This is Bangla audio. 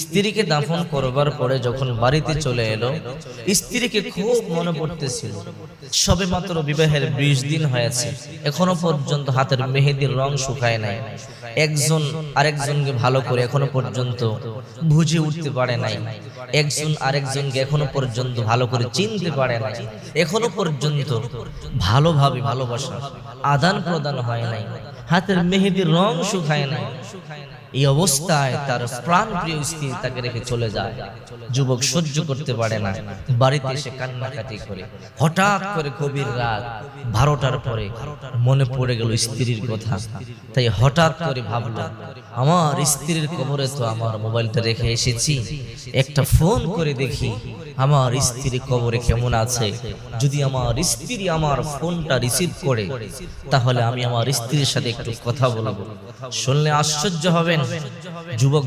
স্ত্রীকে দাফন করবার পরে যখন বাড়িতে চলে এলো, স্ত্রীকে খুব মনে পড়তেছিল। সবে মাত্র বিবাহের 20 দিন হয়েছে, এখনো পর্যন্ত হাতের মেহেদির রং শুকায় নাই। একজন আরেকজনকে ভালো করে এখনো পর্যন্ত বুঝে উঠতে পারে নাই, একজন আরেকজনকে এখনো পর্যন্ত ভালো করে চিনতে পারে নাই, এখনো পর্যন্ত ভালোভাবে ভালোবাসা আদান প্রদান হয় নাই, হাতের মেহেদির রং শুকায় নাই। এই অবস্থায় তার প্রাণ প্রিয় স্ত্রী তাকে রেখে চলে যায়। যুবক সহ্য করতে পারে না, বাড়িতে এসে কান্নাকাটি করে। হঠাৎ করে গভীর রাত 12টার পরে মনে পড়ে গেল স্ত্রীর কথা। তাই হঠাৎ করে ভাবলাম, আমার স্ত্রীর কবরে তো আমার মোবাইলটা রেখে এসেছি, একটা ফোন করে দেখি আমার স্ত্রী কবরে কেমন আছে। যদি আমার স্ত্রী আমার ফোনটা রিসিভ করে, তাহলে আমি আমার স্ত্রীর সাথে একটু কথা বলবো। শুনলে আশ্চর্য হবেন, যুবক